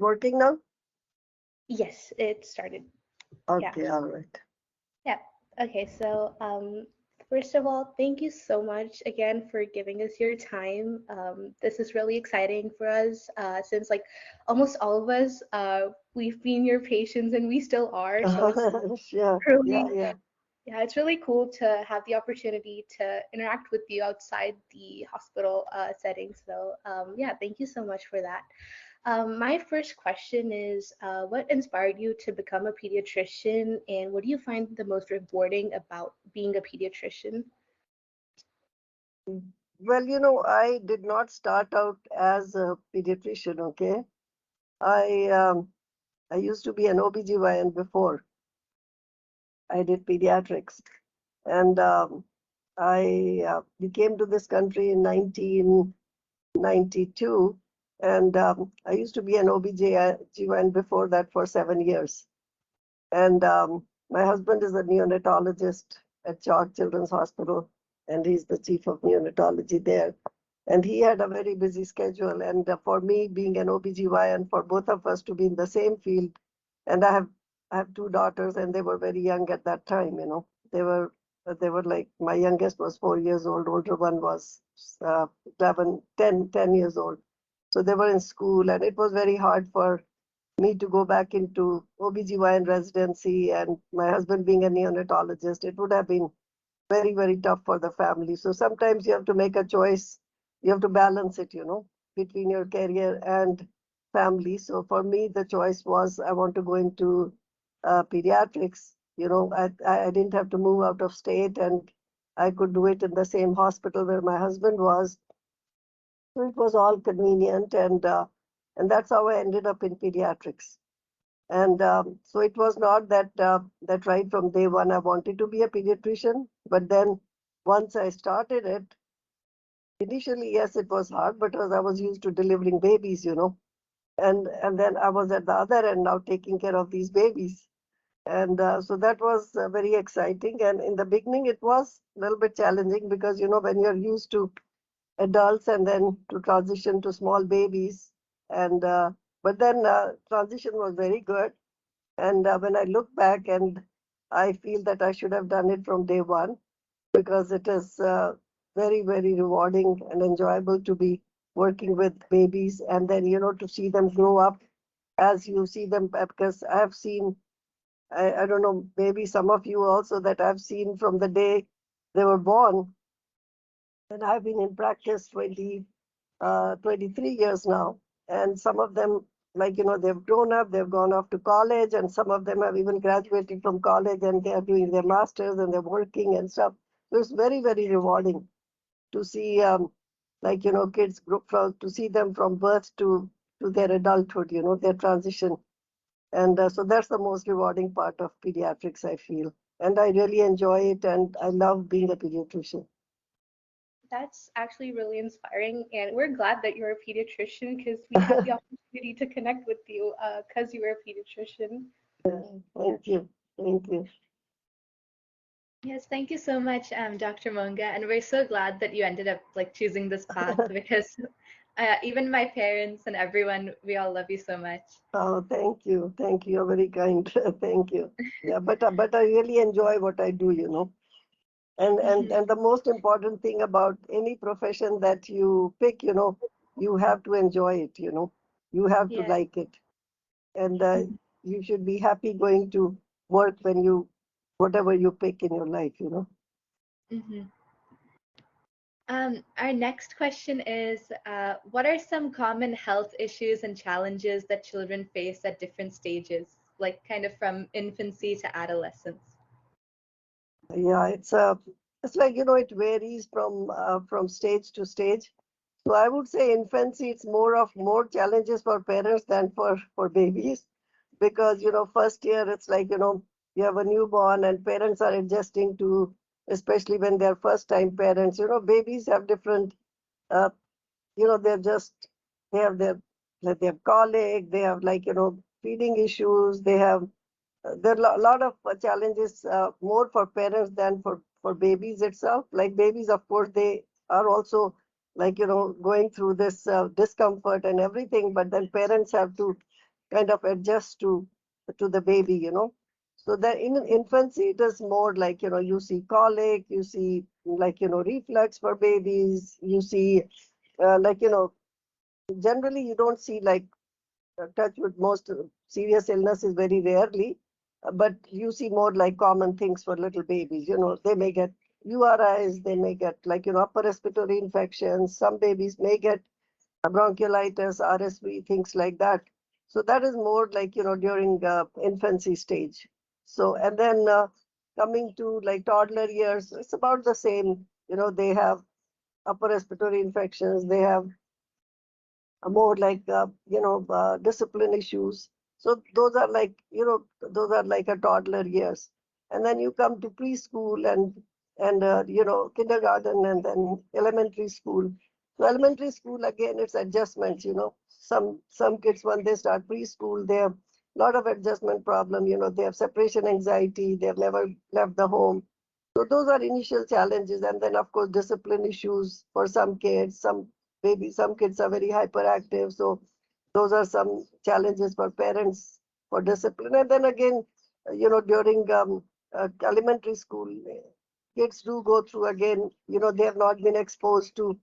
Working now? Yes, it started. Yeah. Okay, all right. Yeah. Okay. So, first of all, thank you so much again for giving us your time. This is really exciting for us, since like almost all of us, we've been your patients and we still are. So it's Sure. Yeah, really, yeah. yeah, it's really cool to have the opportunity to interact with you outside the hospital setting. So, yeah, thank you so much for that. My first question is, what inspired you to become a pediatrician, and what do you find the most rewarding about being a pediatrician? Well, I did not start out as a pediatrician, okay? I I used to be an OBGYN before. I did pediatrics. And I came to this country in 1992. And I used to be an OBGYN before that for 7 years. And my husband is a neonatologist at Chalk Children's Hospital, and he's the chief of neonatology there. And he had a very busy schedule. And for me, being an OBGYN, for both of us to be in the same field, and I have two daughters, and they were very young at that time. They were like, my youngest was 4 years old, older one was 11, 10 years old. So they were in school, and it was very hard for me to go back into OBGYN residency, and my husband being a neonatologist, it would have been very, very tough for the family. So sometimes you have to make a choice. You have to balance it, between your career and family. So for me, the choice was I want to go into pediatrics. I didn't have to move out of state, and I could do it in the same hospital where my husband was. So it was all convenient, and that's how I ended up in pediatrics. And so it was not that right from day one I wanted to be a pediatrician, but then once I started it, initially yes, it was hard because I was used to delivering babies, and then I was at the other end now taking care of these babies, and so that was very exciting. And in the beginning, it was a little bit challenging because when you're used to adults and then to transition to small babies, and but then transition was very good. And when I look back, and I feel that I should have done it from day one because it is very, very rewarding and enjoyable to be working with babies and then, to see them grow up as you see them. Because I have seen, I don't know, maybe some of you also that I've seen from the day they were born. And I've been in practice 23 years now. And some of them, like, they've grown up, they've gone off to college, and some of them have even graduated from college and they are doing their masters and they're working and stuff. So it's very, very rewarding to see, like, kids grow from, to see them from birth to their adulthood, their transition. And so that's the most rewarding part of pediatrics, I feel. And I really enjoy it, and I love being a pediatrician. That's actually really inspiring, and we're glad that you're a pediatrician because we had the opportunity to connect with you because you were a pediatrician. Thank you. Thank you. Yes, thank you so much, Dr. Monga, and we're so glad that you ended up like choosing this path because even my parents and everyone, we all love you so much. Oh, thank you. Thank you. You're very kind. Thank you. Yeah, but I really enjoy what I do. And and Mhm. and the most important thing about any profession that you pick, you have to enjoy it. You have to Yeah. like it. And you should be happy going to work when whatever you pick in your life. Hmm. Our next question is, what are some common health issues and challenges that children face at different stages, like kind of from infancy to adolescence? Yeah, it's like, it varies from stage to stage. So I would say infancy, it's more challenges for parents than for babies, because first year it's like, you have a newborn and parents are adjusting to, especially when they're first time parents. Babies have different, uh, they're just, they have their, like, they have colic, they have, like, feeding issues, they have, there are a lot of challenges, more for parents than for babies itself. Like babies, of course, they are also, like, going through this discomfort and everything, but then parents have to kind of adjust to the baby, you know. So that in infancy, it is more like, you know, you see colic, you see like, you know, reflux for babies, you see like, you know, generally you don't see like touch with most serious illness is very rarely, but you see more like common things for little babies. You know, they may get URIs, they may get like, you know, upper respiratory infections. Some babies may get bronchiolitis, RSV, things like that. So that is more like, you know, during infancy stage. So, and then coming to like toddler years, it's about the same. You know, they have upper respiratory infections, they have more like discipline issues. So those are like, you know, those are like a toddler years. And then you come to preschool and you know, kindergarten, and then elementary school. So elementary school, again, it's adjustments. You know, some kids, when they start preschool, they have a lot of adjustment problem. You know, they have separation anxiety, they've never left the home. So those are initial challenges. And then of course discipline issues for some kids. Some kids are very hyperactive, so those are some challenges for parents for discipline. And then again, you know, during elementary school, kids do go through again, you know, they have not been exposed to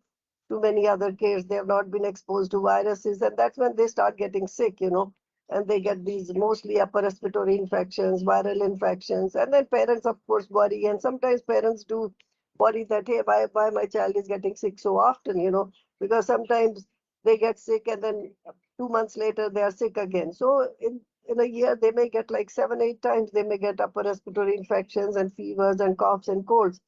too many other kids, they have not been exposed to viruses, and that's when they start getting sick, you know, and they get these mostly upper respiratory infections, viral infections. And then parents of course worry, and sometimes parents do worry that, hey, why my child is getting sick so often, you know, because sometimes they get sick and then 2 months later they are sick again. So in a year they may get like 7, 8 times, they may get upper respiratory infections and fevers and coughs and colds.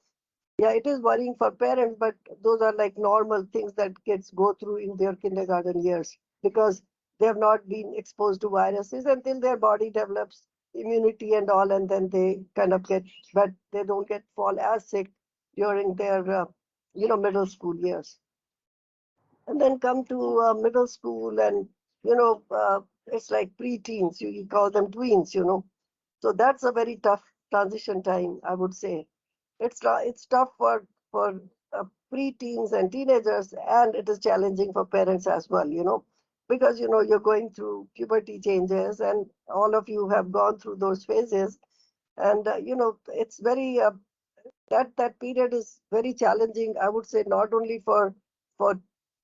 Yeah, it is worrying for parents, but those are like normal things that kids go through in their kindergarten years, because they have not been exposed to viruses until their body develops immunity and all, and then they kind of get, but they don't get fall as sick during their you know, middle school years. And then come to middle school, and you know, it's like pre-teens, you call them tweens, you know. So that's a very tough transition time, I would say. It's tough for pre-teens and teenagers, and it is challenging for parents as well, you know, because you know, you're going through puberty changes, and all of you have gone through those phases. And you know, it's very that period is very challenging, I would say, not only for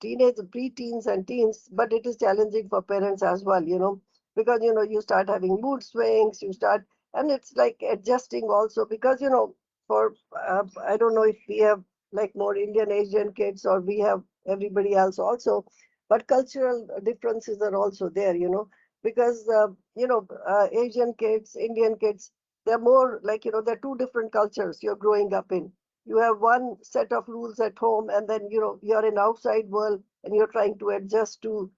teenage, preteens and teens, but it is challenging for parents as well, you know, because you know, you start having mood swings, you start, and it's like adjusting also, because you know, for I don't know if we have like more Indian Asian kids, or we have everybody else also, but cultural differences are also there, you know, because Asian kids, Indian kids, they're more like, you know, they're two different cultures you're growing up in. You have one set of rules at home, and then, you know, you're in outside world and you're trying to adjust to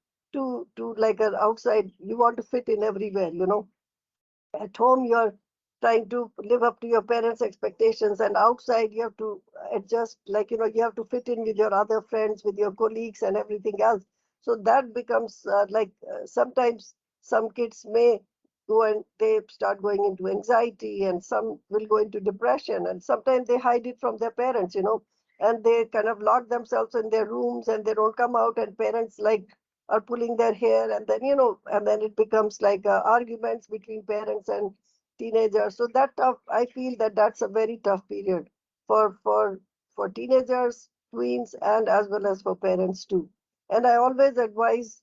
like an outside, you want to fit in everywhere, you know. At home, you're trying to live up to your parents' expectations, and outside you have to adjust, like, you know, you have to fit in with your other friends, with your colleagues and everything else. So that becomes sometimes some kids may go and they start going into anxiety, and some will go into depression, and sometimes they hide it from their parents, you know, and they kind of lock themselves in their rooms and they don't come out, and parents like are pulling their hair, and then, you know, and then it becomes like arguments between parents and teenagers. So that tough, I feel that that's a very tough period for teenagers, tweens, and as well as for parents too. And I always advise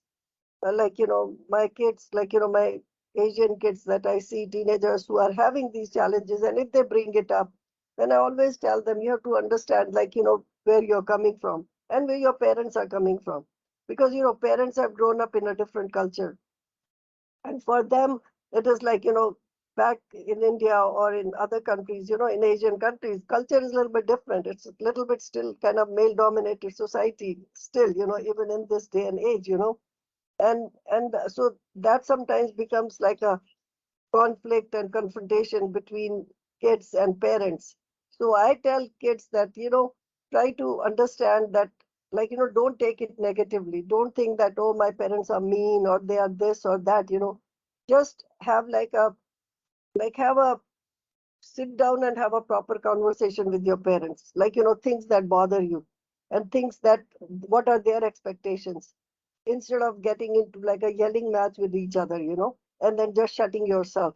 like, you know, my kids, like, you know, my Asian kids that I see, teenagers who are having these challenges, and if they bring it up, then I always tell them, you have to understand, like, you know, where you're coming from and where your parents are coming from. Because, you know, parents have grown up in a different culture. And for them, it is like, you know, back in India or in other countries, you know, in Asian countries, culture is a little bit different. It's a little bit still kind of male dominated society still, you know, even in this day and age, you know. And so that sometimes becomes like a conflict and confrontation between kids and parents. So I tell kids that, you know, try to understand that, like, you know, don't take it negatively. Don't think that, oh, my parents are mean or they are this or that, you know. Just have have a sit down and have a proper conversation with your parents. Like, you know, things that bother you and things that, what are their expectations? instead of getting into like a yelling match with each other, and then just shutting yourself.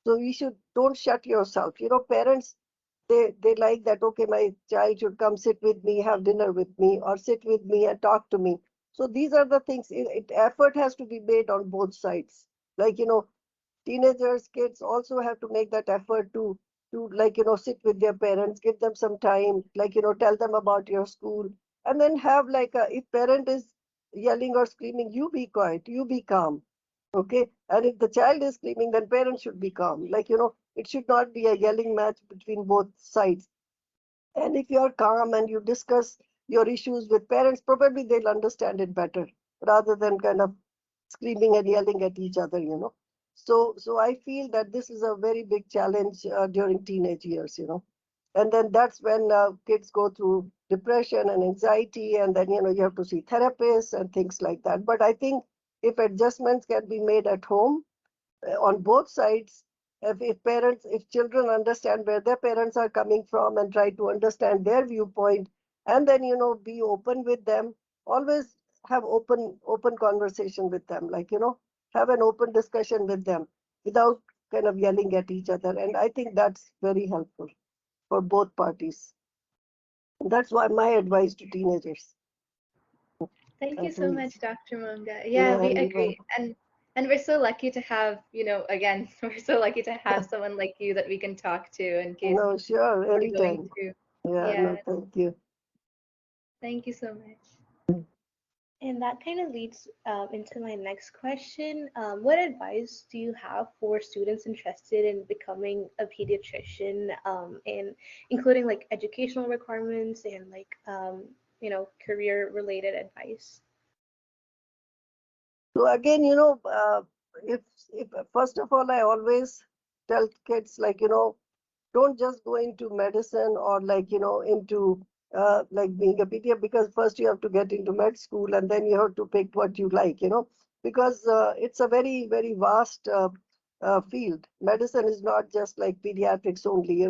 So you should don't shut yourself. Parents, they like that, okay, my child should come sit with me, have dinner with me, or sit with me and talk to me. So these are the things. Effort has to be made on both sides. Like, teenagers, kids also have to make that effort to like, sit with their parents, give them some time, like, tell them about your school, and then have like if parent is yelling or screaming, you be quiet, you be calm. Okay. And if the child is screaming, then parents should be calm. Like, it should not be a yelling match between both sides. And if you are calm and you discuss your issues with parents, probably they'll understand it better rather than kind of screaming and yelling at each other. So I feel that this is a very big challenge during teenage years. And then that's when kids go through depression and anxiety, and then, you have to see therapists and things like that. But I think if adjustments can be made at home, on both sides, if children understand where their parents are coming from and try to understand their viewpoint, and then, be open with them, always have open conversation with them, like, have an open discussion with them without kind of yelling at each other. And I think that's very helpful for both parties. That's why my advice to teenagers. Thank you so Please. much, Dr. Monga. Yeah, Yeah, we you're agree. welcome. And we're so lucky to have, again, we're so lucky to have someone like you that we can talk to in case No, sure, we're going anytime. through. Yeah, Yeah, no, thank you. thank you so much. And that kind of leads into my next question. What advice do you have for students interested in becoming a pediatrician, and including like educational requirements and like career related advice? So again, if first of all, I always tell kids, like, don't just go into medicine or like, into like being a pediatrician, because first you have to get into med school and then you have to pick what you like, because it's a very, very vast field. Medicine is not just like pediatrics only.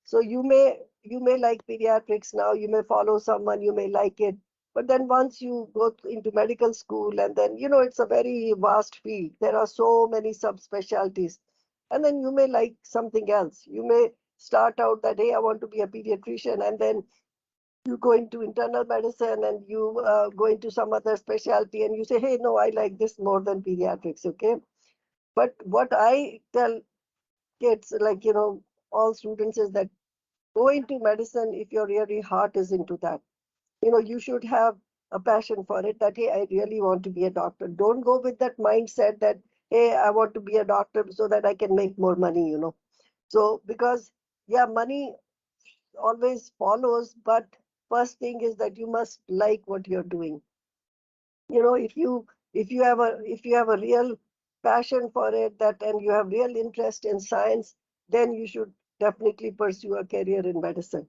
So you may like pediatrics now, you may follow someone, you may like it. But then once you go into medical school, and then, it's a very vast field. There are so many subspecialties. And then you may like something else. You may start out that, hey, I want to be a pediatrician, and then you go into internal medicine and you go into some other specialty and you say, hey, no, I like this more than pediatrics. Okay. But what I tell kids, like, all students, is that go into medicine if your really heart is into that. You should have a passion for it, that, hey, I really want to be a doctor. Don't go with that mindset that, hey, I want to be a doctor so that I can make more money. So, because, yeah, money always follows, but first thing is that you must like what you're doing. If you have a real passion for it, that, and you have real interest in science, then you should definitely pursue a career in medicine.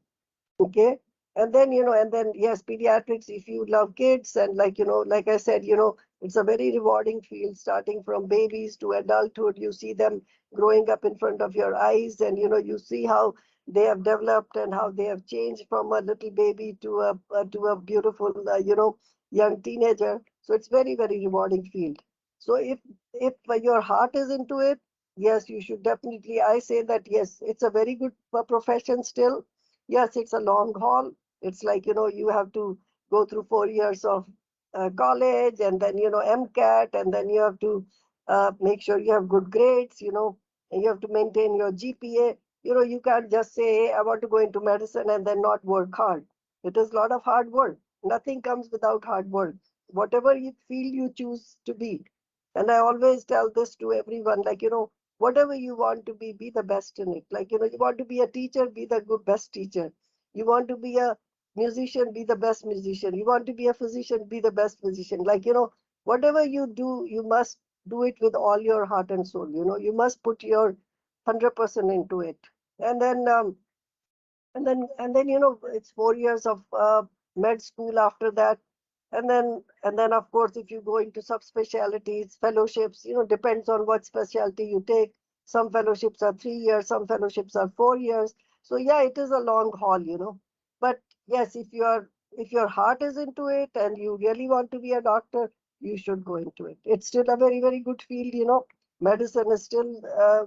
Okay. And then yes, pediatrics, if you love kids, and like, like I said, it's a very rewarding field, starting from babies to adulthood. You see them growing up in front of your eyes, and you see how they have developed and how they have changed from a little baby to a beautiful young teenager. So it's very, very rewarding field. So if your heart is into it, yes, you should definitely, I say that, yes, it's a very good profession still. Yes, it's a long haul. It's like, you have to go through 4 years of college, and then, MCAT, and then you have to make sure you have good grades, and you have to maintain your GPA. You can't just say, hey, I want to go into medicine and then not work hard. It is a lot of hard work. Nothing comes without hard work. Whatever you feel you choose to be. And I always tell this to everyone, like, whatever you want to be the best in it. Like, you want to be a teacher, be the best teacher. You want to be a musician, be the best musician. You want to be a physician, be the best physician. Like, whatever you do, you must do it with all your heart and soul. You must put your 100% into it. And then it's 4 years of med school after that. And then of course, if you go into subspecialties, fellowships, depends on what specialty you take. Some fellowships are 3 years, some fellowships are 4 years. So yeah, it is a long haul. But yes, if your heart is into it and you really want to be a doctor, you should go into it. It's still a very, very good field, Medicine is still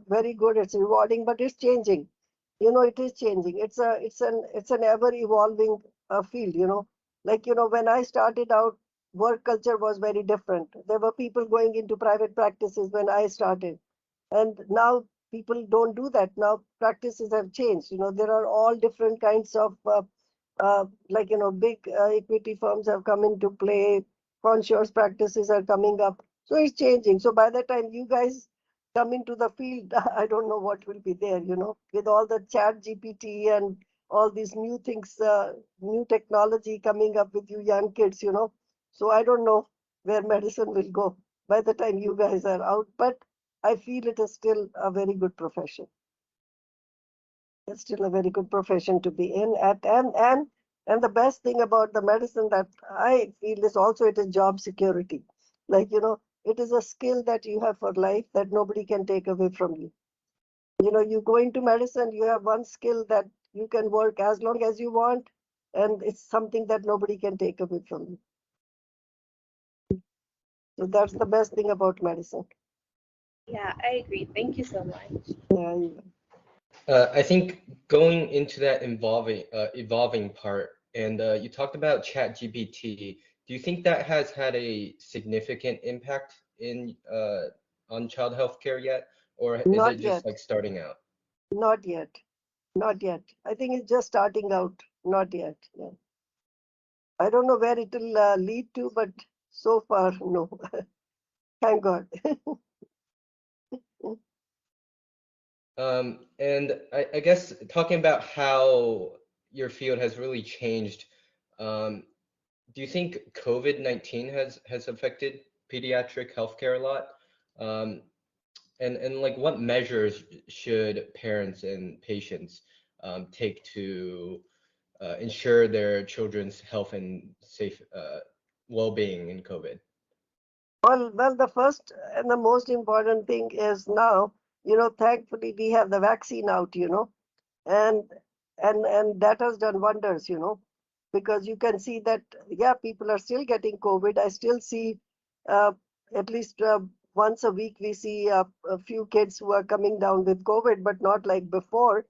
very good. It's rewarding, but it's changing. It is changing. It's an ever evolving field, Like, when I started out, work culture was very different. There were people going into private practices when I started. And now people don't do that. Now practices have changed. There are all different kinds of, like, big equity firms have come into play. Conscious practices are coming up. So it's changing. So by the time you guys come into the field, I don't know what will be there, with all the chat GPT and all these new things, new technology coming up with you young kids, So I don't know where medicine will go by the time you guys are out, but I feel it is still a very good profession. It's still a very good profession to be in. And the best thing about the medicine that I feel is also it is job security. Like, it is a skill that you have for life that nobody can take away from you. You go into medicine, you have one skill that you can work as long as you want, and it's something that nobody can take away from you. So that's the best thing about medicine. Yeah, I agree. Thank you so much. Yeah. I think going into that evolving part, and you talked about Chat GPT. Do you think that has had a significant impact on child healthcare yet, or is Not it just yet. like starting out? Not yet. Not yet. I think it's just starting out. Not yet. Yeah. I don't know where it will lead to, but so far, no. Thank God. And I guess talking about how your field has really changed, do you think COVID-19 has affected pediatric healthcare a lot? And like what measures should parents and patients take to ensure their children's health and safe well-being in COVID? Well, the first and the most important thing is now, thankfully we have the vaccine out, and that has done wonders, because you can see that, yeah, people are still getting COVID. I still see uh, at least once a week we see a few kids who are coming down with COVID, but not like before.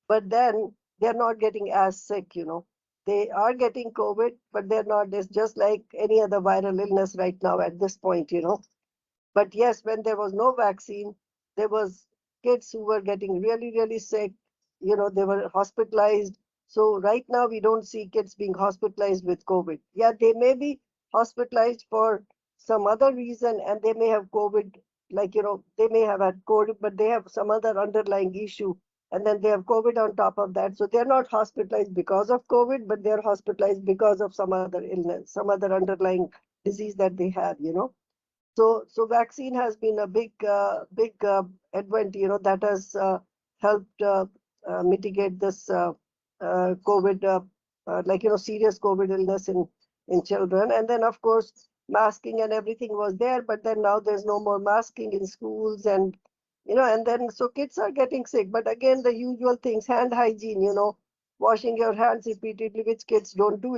But then they're not getting as sick, They are getting COVID, but they're not. It's just like any other viral illness right now at this point, But yes, when there was no vaccine, there was kids who were getting really, really sick. They were hospitalized. So right now we don't see kids being hospitalized with COVID. Yeah, they may be hospitalized for some other reason and they may have COVID, like, they may have had COVID, but they have some other underlying issue. And then they have COVID on top of that. So they're not hospitalized because of COVID, but they're hospitalized because of some other illness, some other underlying disease that they have, So vaccine has been a big advent, that has helped mitigate this COVID, like, serious COVID illness in children. And then, of course, masking and everything was there, but then now there's no more masking in schools and then so kids are getting sick. But again, the usual things, hand hygiene, washing your hands repeatedly, which kids don't do,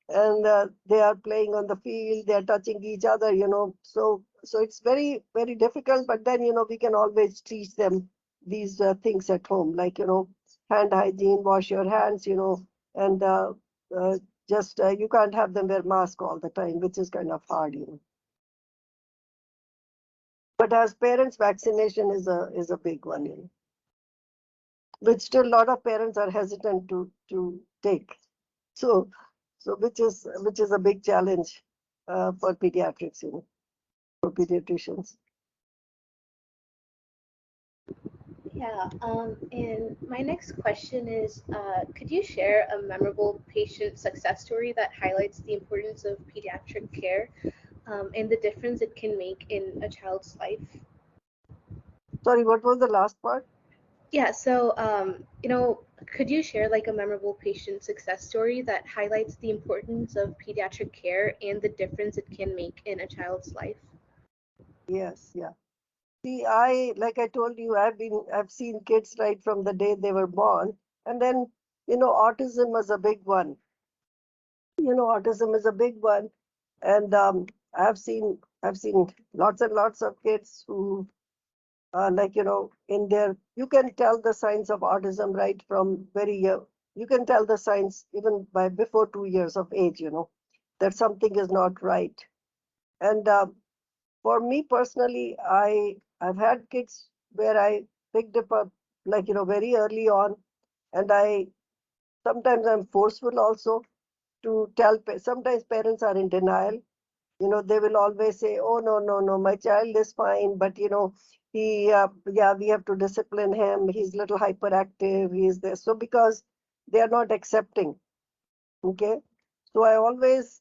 and they are playing on the field, they are touching each other, so it's very, very difficult, but then, we can always teach them these things at home, like, hand hygiene, wash your hands, and just you can't have them wear mask all the time, which is kind of hard, But as parents, vaccination is a big one, which still a lot of parents are hesitant to take. So which is a big challenge for pediatrics, for pediatricians. Yeah, and my next question is, could you share a memorable patient success story that highlights the importance of pediatric care and the difference it can make in a child's life? Sorry, what was the last part? Yeah, so, could you share like a memorable patient success story that highlights the importance of pediatric care and the difference it can make in a child's life? Yes, yeah. See, like I told you, I've seen kids right from the day they were born, and then autism was a big one. Autism is a big one, and I've seen lots and lots of kids who like, in their, you can tell the signs of autism right from very young. You can tell the signs even by before 2 years of age, that something is not right. And for me personally, I've had kids where I picked up like, very early on, and sometimes I'm forceful also to tell, sometimes parents are in denial. They will always say, oh, no, no, no, my child is fine, but yeah, we have to discipline him. He's a little hyperactive. He is this. So because they are not accepting, okay? So I always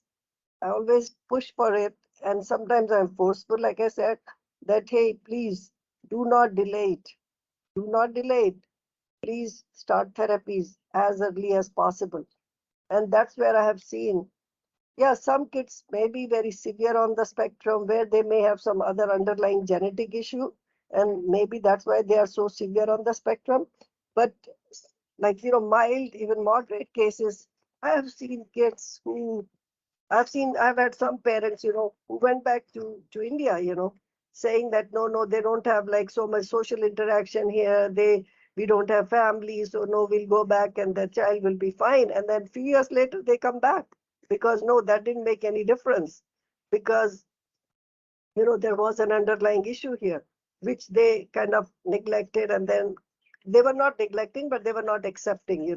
push for it. And sometimes I'm forceful, like I said, that, hey, please do not delay it. Do not delay it. Please start therapies as early as possible. And that's where I have seen, yeah, some kids may be very severe on the spectrum where they may have some other underlying genetic issue. And maybe that's why they are so severe on the spectrum. But like, mild, even moderate cases, I have seen kids who I've had some parents, who went back to India, saying that no, no, they don't have like so much social interaction here. We don't have families, so no, we'll go back and the child will be fine. And then few years later they come back because no, that didn't make any difference because there was an underlying issue here, which they kind of neglected, and then they were not neglecting, but they were not accepting,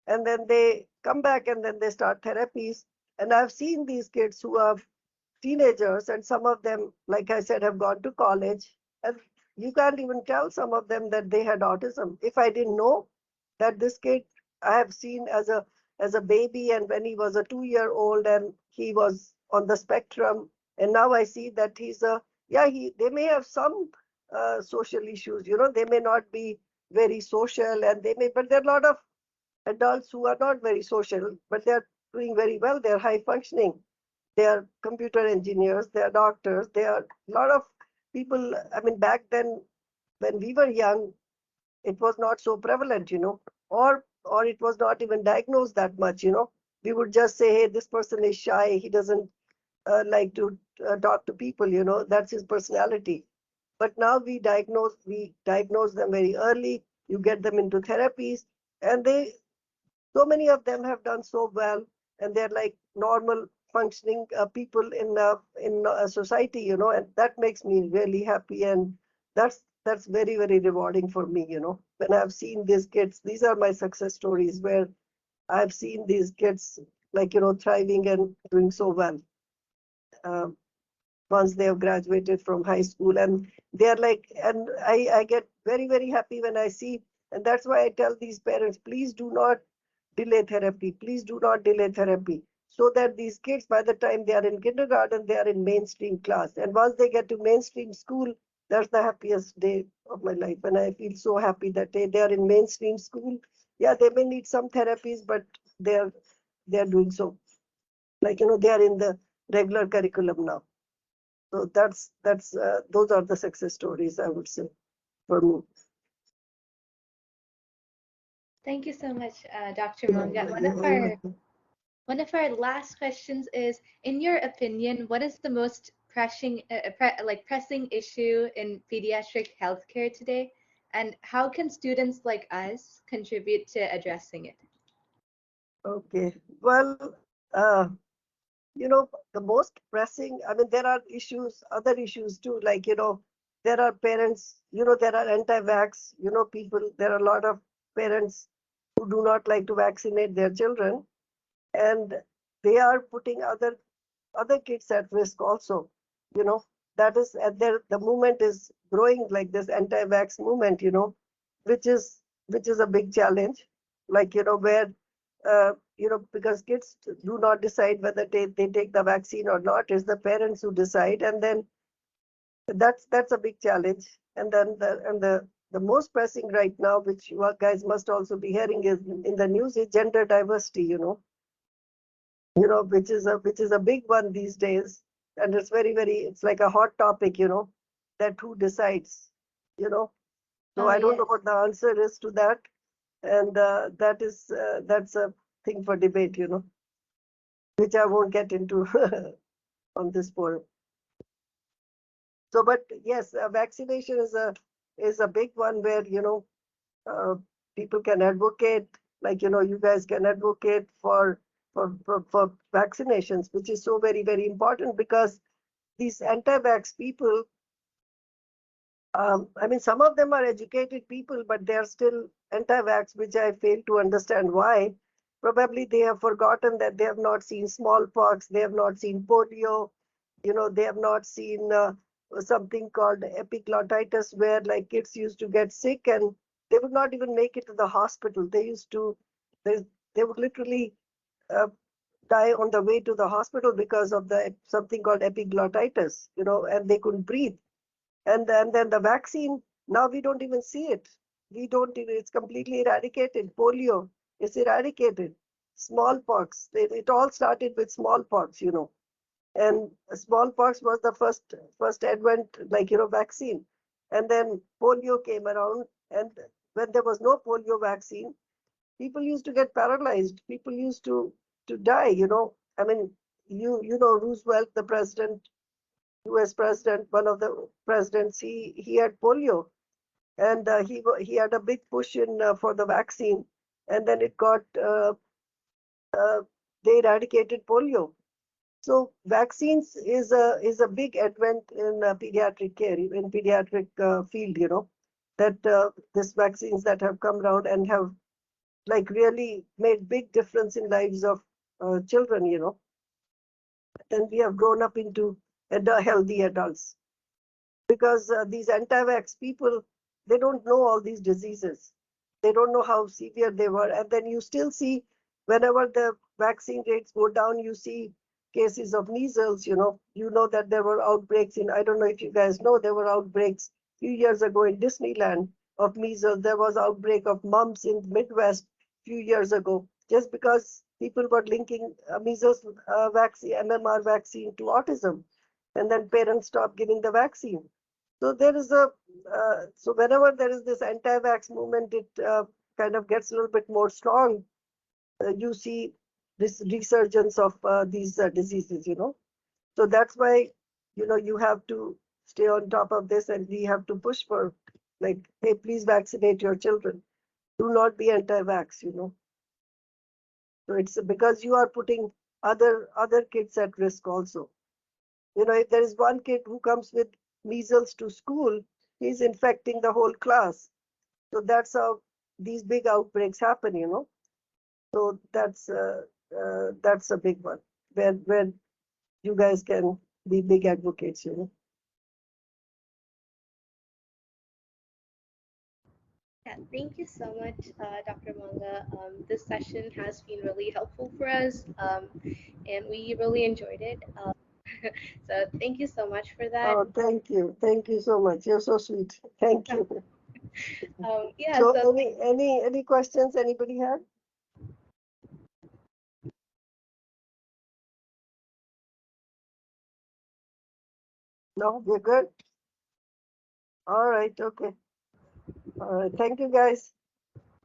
and then they come back and then they start therapies. And I've seen these kids who are teenagers, and some of them, like I said, have gone to college, and you can't even tell some of them that they had autism. If I didn't know that this kid I have seen as a baby, and when he was a 2-year-old and he was on the spectrum, and now I see that he's a, yeah, they may have some social issues, they may not be very social, and but there are a lot of adults who are not very social, but they're doing very well. They're high functioning. They are computer engineers. They are doctors. They are a lot of people. I mean, back then, when we were young, it was not so prevalent, or it was not even diagnosed that much. We would just say, hey, this person is shy. He doesn't like to talk to people. That's his personality. But now we diagnose them very early. You get them into therapies, and so many of them have done so well, and they're like normal functioning people in a society, and that makes me really happy, and that's very, very rewarding for me, when I've seen these kids. These are my success stories where I've seen these kids like, thriving and doing so well. Um, Once they have graduated from high school, and they're like, and I get very, very happy when I see, and that's why I tell these parents, please do not delay therapy. Please do not delay therapy, so that these kids, by the time they are in kindergarten, they are in mainstream class. And once they get to mainstream school, that's the happiest day of my life. And I feel so happy that they are in mainstream school. Yeah, they may need some therapies, but they're doing so. Like, they are in the regular curriculum now. So that's those are the success stories, I would say, for me. Thank you so much, Dr. Monga. One of our last questions is, in your opinion, what is the most pressing issue in pediatric healthcare today, and how can students like us contribute to addressing it? Okay. Well, the most pressing, I mean, there are other issues too, like, there are parents, there are anti-vax, people, there are a lot of parents who do not like to vaccinate their children, and they are putting other kids at risk also, that is, the movement is growing, like this anti-vax movement, which is a big challenge, like, where because kids do not decide whether they take the vaccine or not. It's the parents who decide, and then that's a big challenge. And then the most pressing right now, which you guys must also be hearing is in the news, is gender diversity. Which is a big one these days, and it's very, very, it's like a hot topic. That who decides. So I don't know Yes. what the answer is to that, and that's a thing for debate, which I won't get into. on this forum. So, but yes, vaccination is a big one where, people can advocate, like, you guys can advocate for vaccinations, which is so very, very important, because these anti-vax people, I mean, some of them are educated people, but they are still anti-vax, which I fail to understand why. Probably they have forgotten that they have not seen smallpox, they have not seen polio, they have not seen something called epiglottitis, where like kids used to get sick and they would not even make it to the hospital. They would literally uh, die on the way to the hospital because of the something called epiglottitis, and they couldn't breathe. And then the vaccine, now we don't even see it. We don't even, it's completely eradicated. Polio is eradicated. Smallpox, it all started with smallpox, and smallpox was the first advent, like, vaccine. And then polio came around, and when there was no polio vaccine, people used to get paralyzed. People used to die, I mean, Roosevelt, the president, US president, one of the presidents, he had polio, and he had a big push in for the vaccine, and then it got they eradicated polio. So vaccines is a big advent in pediatric care, in pediatric field, that these vaccines that have come around and have like really made big difference in lives of children, and we have grown up into healthy adults, because these anti-vax people, they don't know all these diseases. They don't know how severe they were. And then you still see, whenever the vaccine rates go down, you see cases of measles, that there were outbreaks in, I don't know if you guys know, there were outbreaks a few years ago in Disneyland of measles. There was outbreak of mumps in the Midwest a few years ago, just because people were linking measles vaccine, MMR vaccine to autism. And then parents stopped giving the vaccine. So there is so whenever there is this anti-vax movement, it kind of gets a little bit more strong. You see this resurgence of these diseases, So that's why, you have to stay on top of this, and we have to push for, like, hey, please vaccinate your children. Do not be anti-vax, So it's because you are putting other kids at risk also. If there is one kid who comes with measles to school, he's infecting the whole class. So that's how these big outbreaks happen, So that's a big one where you guys can be big advocates, Yeah, thank you so much, Dr. Monga. This session has been really helpful for us, and we really enjoyed it. So thank you so much for that. Oh, thank you. Thank you so much. You're so sweet. Thank you. Yeah, So so any questions anybody have? No, we're good. All right, okay. All right. Thank you, guys.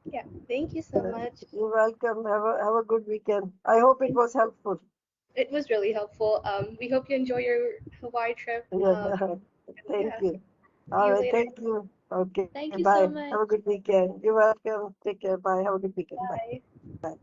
yeah, thank you so much. You're welcome. Have a good weekend. I hope it was helpful. It was really helpful. We hope you enjoy your Hawaii trip. Yeah. Thank Yeah. you. See All you right. later. Thank you. Okay. Thank you Bye. so much. Have a good weekend. You're welcome. Take care. Bye. Have a good weekend. Bye. Bye. Bye.